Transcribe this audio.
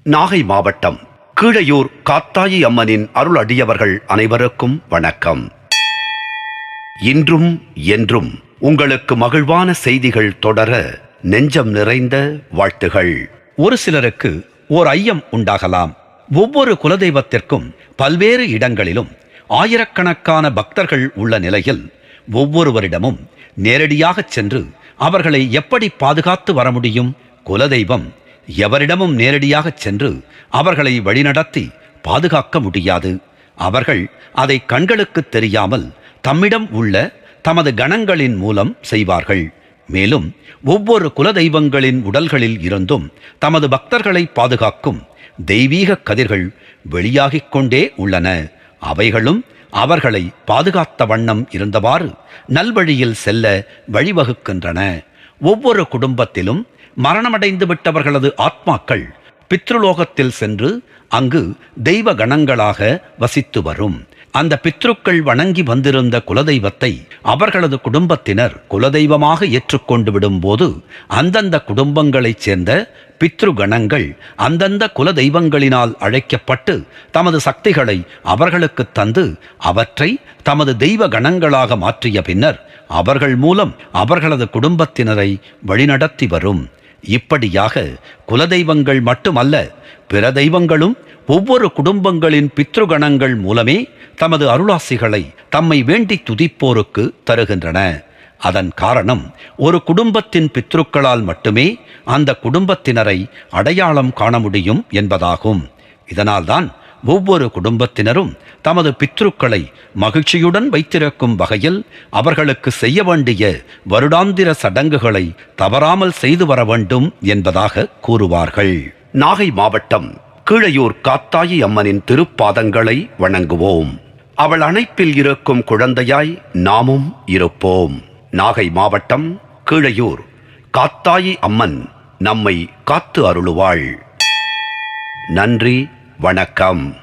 நாகை மாவட்டம் கீழையூர் காத்தாயி அம்மனின் அருள் அடியவர்கள் அனைவருக்கும் வணக்கம். இன்றும் என்றும் உங்களுக்கு மகிழ்வான செய்திகள் தொடர நெஞ்சம் நிறைந்த வாழ்த்துகள். ஒரு சிலருக்கு ஓர் ஐயம் உண்டாகலாம். ஒவ்வொரு குலதெய்வத்திற்கும் பல்வேறு இடங்களிலும் ஆயிரக்கணக்கான பக்தர்கள் உள்ள நிலையில் ஒவ்வொருவரிடமும் நேரடியாகச் சென்று அவர்களை எப்படி பாதுகாத்து வர முடியும்? குலதெய்வம் எவரிடமும் நேரடியாகச் சென்று அவர்களை வழிநடத்தி பாதுகாக்க முடியாது. அவர்கள் அதை கண்களுக்கு தெரியாமல் தம்மிடம் உள்ள தமது கணங்களின் மூலம் செய்வார்கள். மேலும் ஒவ்வொரு குலதெய்வங்களின் உடல்களில் இருந்தும் தமது பக்தர்களை பாதுகாக்கும் தெய்வீக கதிர்கள் வெளியாகிக் கொண்டே உள்ளன. அவைகளும் அவர்களை பாதுகாத்த வண்ணம் இருந்தவாறு நல்வழியில் செல்ல வழிவகுக்கின்றன. ஒவ்வொரு குடும்பத்திலும் மரணமடைந்து விட்டவர்களது ஆத்மாக்கள் பித்ருலோகத்தில் சென்று அங்கு தெய்வ கணங்களாக வசித்து வரும். அந்த பித்ருக்கள் வணங்கி வந்திருந்த குலதெய்வத்தை அவர்களது குடும்பத்தினர் குலதெய்வமாக ஏற்றுக்கொண்டு விடும்போது அந்தந்த குடும்பங்களைச் சேர்ந்த பித்ரு கணங்கள் அந்தந்த குலதெய்வங்களினால் அழைக்கப்பட்டு தமது சக்திகளை அவர்களுக்கு தந்து அவற்றை தமது தெய்வ கணங்களாக மாற்றிய பின்னர் அவர்கள் மூலம் அவர்களது குடும்பத்தினரை வழிநடத்தி வரும். இப்படியாக குலதெய்வங்கள் மட்டுமல்ல, பிற தெய்வங்களும் ஒவ்வொரு குடும்பங்களின் பித்ருகணங்கள் மூலமே தமது அருளாசிகளை தம்மை வேண்டி துதிப்போருக்கு தருகின்றன. அதன் காரணம் ஒரு குடும்பத்தின் பித்ருக்களால் மட்டுமே அந்த குடும்பத்தினரை அடையாளம் காண முடியும் என்பதாகும். இதனால்தான் ஒவ்வொரு குடும்பத்தினரும் தமது பித்ருக்களை மகிழ்ச்சியுடன் வைத்திருக்கும் வகையில் அவர்களுக்கு செய்ய வேண்டிய வருடாந்திர சடங்குகளை தவறாமல் செய்து வர வேண்டும் என்பதாக கூறுவார்கள். நாகை மாவட்டம் கீழையூர் காத்தாயி அம்மனின் திருப்பாதங்களை வணங்குவோம். அவள் அணைப்பில் இருக்கும் குழந்தையாய் நாமும் இருப்போம். நாகை மாவட்டம் கீழையூர் காத்தாயி அம்மன் நம்மை காத்து அருளுவாள். நன்றி, வணக்கம்.